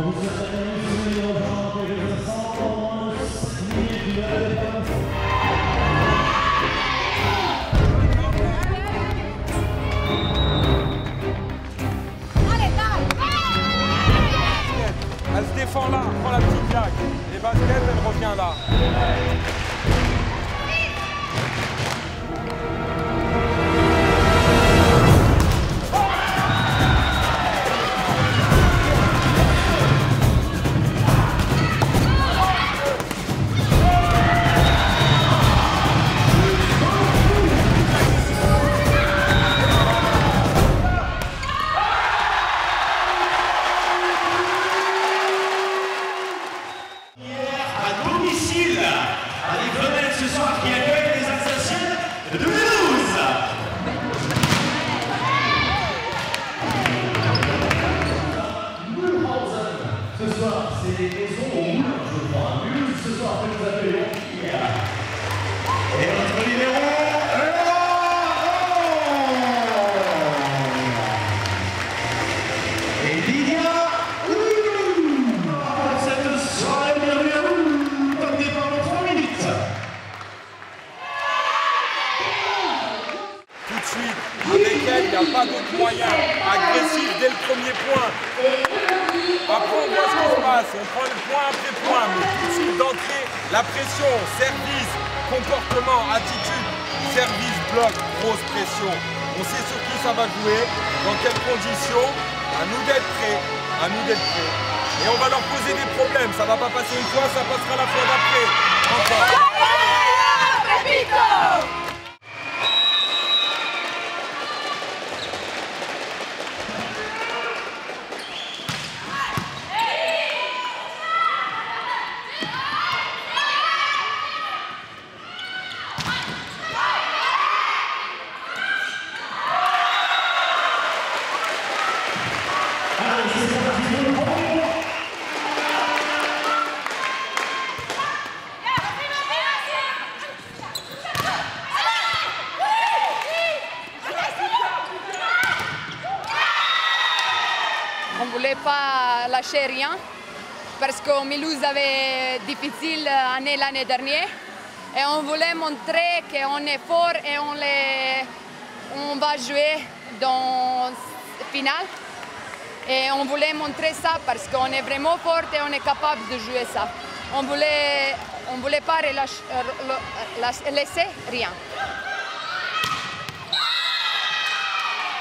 Elle se défend là, prend la petite claque. Les baskets, elle revient là. Il n'y a pas d'autre moyen, agressif dès le premier point. Après on voit ce qui se passe, on prend le point après point, mais tout de suite d'entrée, la pression, service, comportement, attitude, service, bloc, grosse pression. On sait sur qui ça va jouer, dans quelles conditions, à nous d'être prêts, à nous d'être prêts. Et on va leur poser des problèmes, ça ne va pas passer une fois, ça passera la fois d'après. Encore. On ne voulait pas lâcher rien parce que Mulhouse avait une difficile année l'année dernière et on voulait montrer qu'on est fort et on va jouer dans la finale. Et on voulait montrer ça parce qu'on est vraiment fort et on est capable de jouer ça. On voulait pas laisser rien.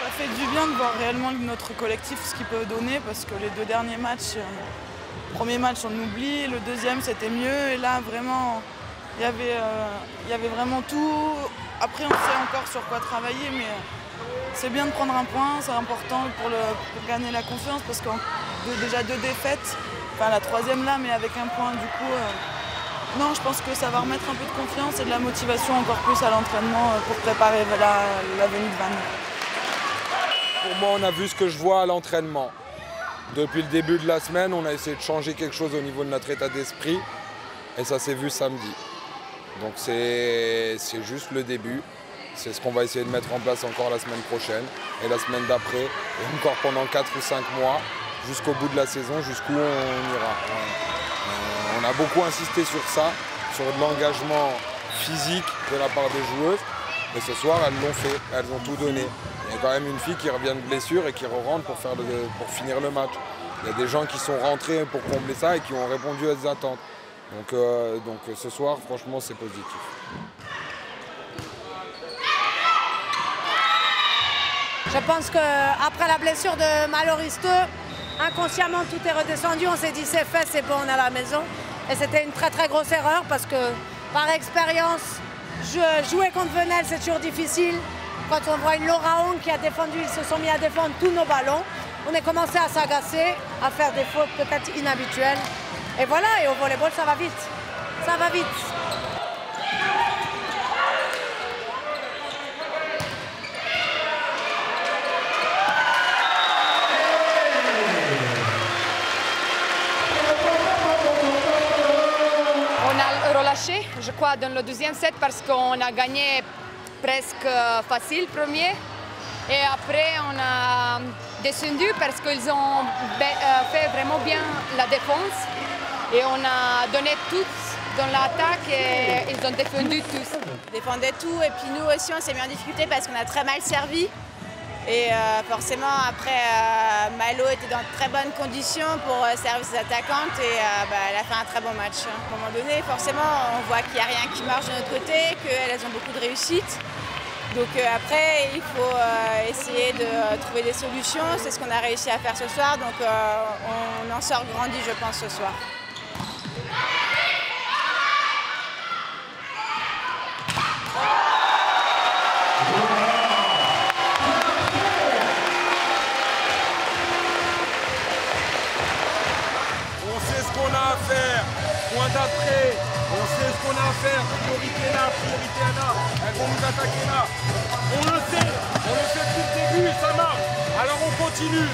Ça fait du bien de voir réellement notre collectif ce qu'il peut donner parce que les deux derniers matchs, le premier match on oublie, le deuxième c'était mieux et là vraiment il y avait vraiment tout. Après on sait encore sur quoi travailler mais c'est bien de prendre un point, c'est important pour gagner la confiance parce que déjà 2 défaites, enfin la troisième là mais avec un point du coup, non je pense que ça va remettre un peu de confiance et de la motivation encore plus à l'entraînement pour préparer la venue de Vannes. Pour moi, on a vu ce que je vois à l'entraînement. Depuis le début de la semaine, on a essayé de changer quelque chose au niveau de notre état d'esprit et ça s'est vu samedi. Donc c'est juste le début. C'est ce qu'on va essayer de mettre en place encore la semaine prochaine et la semaine d'après et encore pendant 4 ou 5 mois jusqu'au bout de la saison, jusqu'où on ira. On a beaucoup insisté sur ça, sur de l'engagement physique de la part des joueuses. Et ce soir, elles l'ont fait, elles ont tout donné. Il y a quand même une fille qui revient de blessure et qui re-rentre pour finir le match. Il y a des gens qui sont rentrés pour combler ça et qui ont répondu à des attentes. Donc ce soir, franchement, c'est positif. Je pense qu'après la blessure de Maloristo, inconsciemment tout est redescendu. On s'est dit c'est fait, c'est bon, on est à la maison. Et c'était une très très grosse erreur parce que par expérience, jouer contre Venelle, c'est toujours difficile. Quand on voit une Laura Hong qui a défendu, ils se sont mis à défendre tous nos ballons. On a commencé à s'agacer, à faire des fautes peut-être inhabituelles. Et voilà, et au volleyball, ça va vite. Ça va vite. On a relâché, je crois, dans le deuxième set parce qu'on a gagné presque facile premier. Et après, on a descendu parce qu'ils ont fait vraiment bien la défense. Et on a donné tout dans l'attaque et ils ont défendu tous. On défendait tout et puis nous aussi on s'est mis en difficulté parce qu'on a très mal servi. Et forcément après Malo était dans de très bonnes conditions pour servir ses attaquantes et elle a fait un très bon match. À un moment donné forcément on voit qu'il n'y a rien qui marche de notre côté, qu'elles ont beaucoup de réussite. Donc après il faut essayer de trouver des solutions, c'est ce qu'on a réussi à faire ce soir, donc on en sort grandi je pense ce soir. Point d'après, on sait ce qu'on a à faire, priorité là, elles vont nous attaquer là. On le sait depuis le début, ça marche. Alors on continue.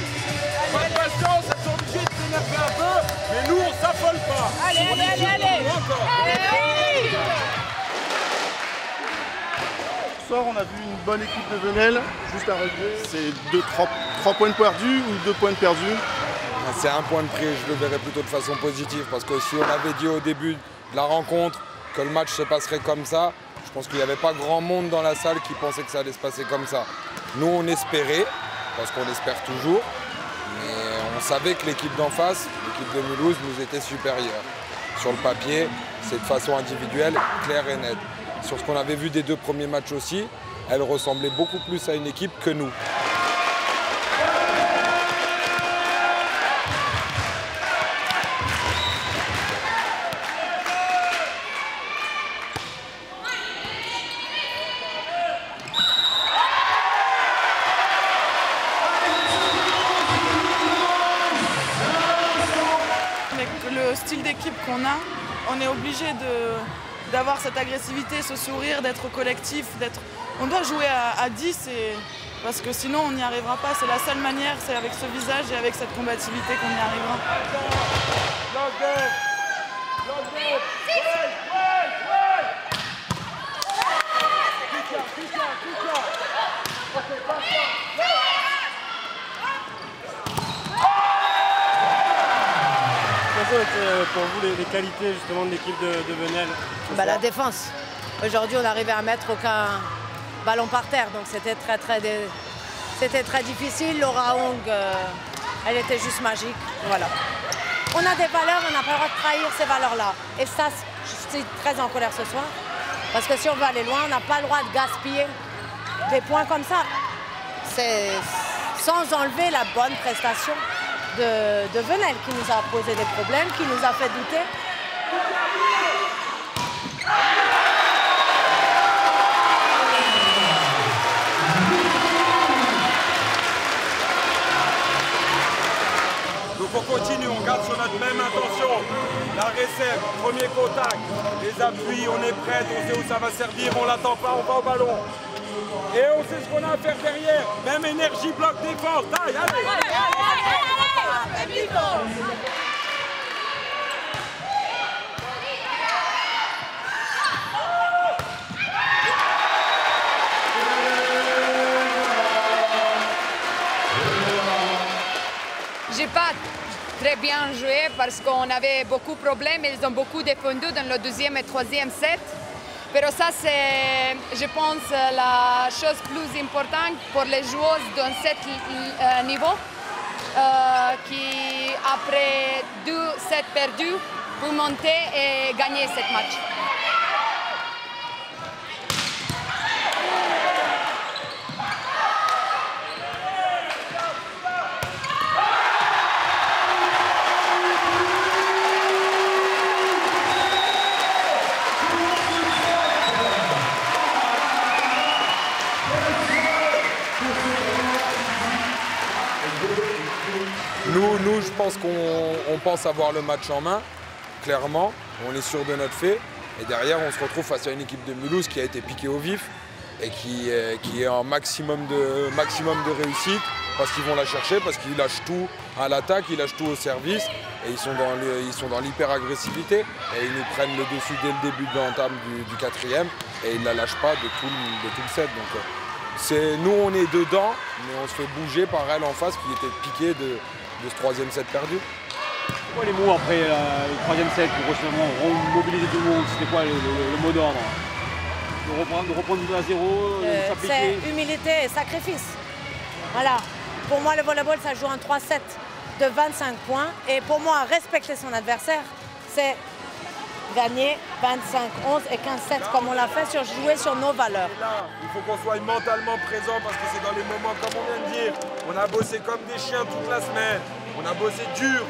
Pas de patience, elles sont obligées de s'énerver un peu, mais nous on s'affole pas. Allez. Ce soir on a vu une bonne équipe de Venelle, juste à relever. C'est 3 points de perdus ou 2 points de perdus? C'est un point de prix, je le verrais plutôt de façon positive parce que si on avait dit au début de la rencontre que le match se passerait comme ça, je pense qu'il n'y avait pas grand monde dans la salle qui pensait que ça allait se passer comme ça. Nous on espérait, parce qu'on espère toujours, mais on savait que l'équipe d'en face, l'équipe de Mulhouse, nous était supérieure. Sur le papier, c'est de façon individuelle, claire et nette. Sur ce qu'on avait vu des 2 premiers matchs aussi, elle ressemblait beaucoup plus à une équipe que nous. Le style d'équipe qu'on a, on est obligé d'avoir cette agressivité, ce sourire, d'être collectif, on doit jouer à 10 parce que sinon on n'y arrivera pas. C'est la seule manière, c'est avec ce visage et avec cette combativité qu'on y arrivera. Pour vous les qualités justement de l'équipe de Venelle? La défense. Aujourd'hui on arrivait à mettre aucun ballon par terre, donc c'était très difficile. Laura Hong, elle était juste magique. Voilà. On a des valeurs, on n'a pas le droit de trahir ces valeurs-là. Et ça, je suis très en colère ce soir. Parce que si on veut aller loin, on n'a pas le droit de gaspiller des points comme ça. C'est sans enlever la bonne prestation de Venelle qui nous a posé des problèmes, qui nous a fait douter. Donc on continue, on garde sur notre même intention. La réserve, premier contact, les appuis, on est prêt, on sait où ça va servir, on l'attend pas, on va au ballon. Et on sait ce qu'on a à faire derrière. Même énergie, bloc, défense, taille, allez. J'ai pas très bien joué parce qu'on avait beaucoup de problèmes. Ils ont beaucoup défendu dans le 2e et 3e set. Mais ça, c'est, je pense, la chose plus importante pour les joueuses dans ce niveau, qui, après 2 sets perdus, peut monter et gagner ce match. Nous, je pense qu'on pense avoir le match en main, clairement. On est sûr de notre fait. Et derrière, on se retrouve face à une équipe de Mulhouse qui a été piquée au vif et qui est en maximum de réussite parce qu'ils vont la chercher, parce qu'ils lâchent tout à l'attaque, ils lâchent tout au service et ils sont dans l'hyper-agressivité et ils nous prennent le dessus dès le début de l'entame du 4e et ils ne la lâchent pas de tout le set. Donc Nous, on est dedans, mais on se fait bouger par elle en face qui était piquée de ce troisième set perdu. C'est quoi les mots après le troisième set pour justement remobiliser tout le monde? C'était quoi le mot d'ordre? De reprendre 2 à 0, de s'appliquer? C'est humilité et sacrifice. Voilà. Pour moi, le volleyball, ça joue en 3 sets de 25 points. Et pour moi, respecter son adversaire, c'est gagner 25-11 et 15-7 comme on l'a fait, jouer sur nos valeurs. Là, il faut qu'on soit mentalement présent parce que c'est dans les moments, comme on vient de dire, on a bossé comme des chiens toute la semaine, on a bossé dur,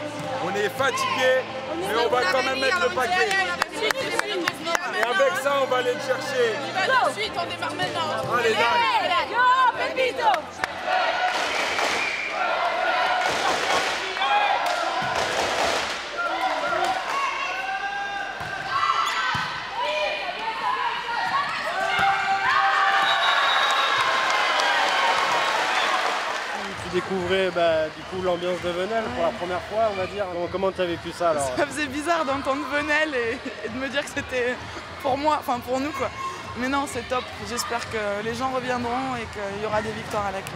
on est fatigué, mais on va quand même mettre le paquet. Et avec ça, on va aller le chercher. Tout de suite, on démarre maintenant. Allez, Dani. Yo, Pepito. Tu découvrais du coup l'ambiance de Venelle pour la première fois, on va dire. Comment tu as vécu ça alors? Ça faisait bizarre d'entendre Venelle et de me dire que c'était pour moi, enfin pour nous quoi. Mais non, c'est top. J'espère que les gens reviendront et qu'il y aura des victoires à la clé.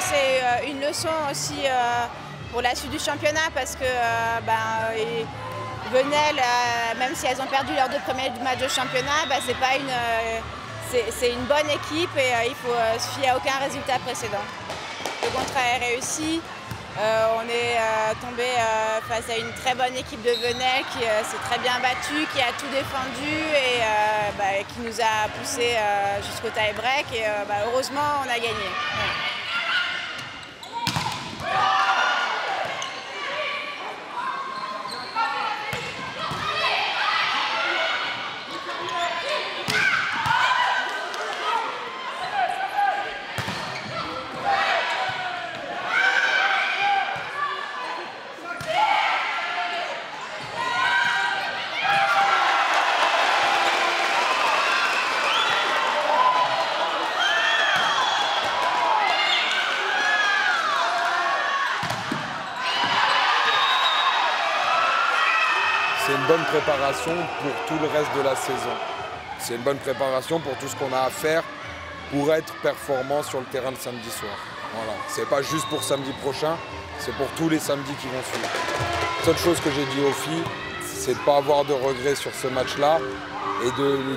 C'est une leçon aussi pour la suite du championnat parce que Venelle, même si elles ont perdu leurs 2 premiers matchs de championnat, c'est une bonne équipe et il faut se fier à aucun résultat précédent. Le contrat est réussi. On est tombé face à une très bonne équipe de Venelle qui s'est très bien battue, qui a tout défendu et qui nous a poussé jusqu'au tie-break et heureusement on a gagné. Ouais. C'est une bonne préparation pour tout le reste de la saison. C'est une bonne préparation pour tout ce qu'on a à faire pour être performant sur le terrain le samedi soir. Voilà. C'est pas juste pour samedi prochain, c'est pour tous les samedis qui vont suivre. La seule chose que j'ai dit aux filles, c'est de ne pas avoir de regrets sur ce match-là et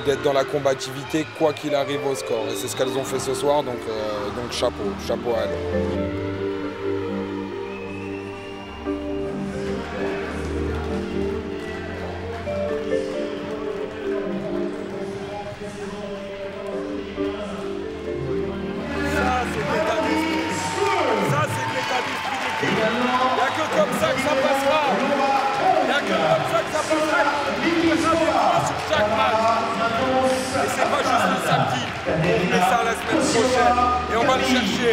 d'être dans la combativité quoi qu'il arrive au score. Et c'est ce qu'elles ont fait ce soir, donc chapeau à elles. Il n'y a que comme ça que ça passera. Il n'y a que comme ça que ça passera. Il y aura des points sur chaque match. Et c'est pas juste le samedi. On met ça la semaine prochaine. Et on va le chercher.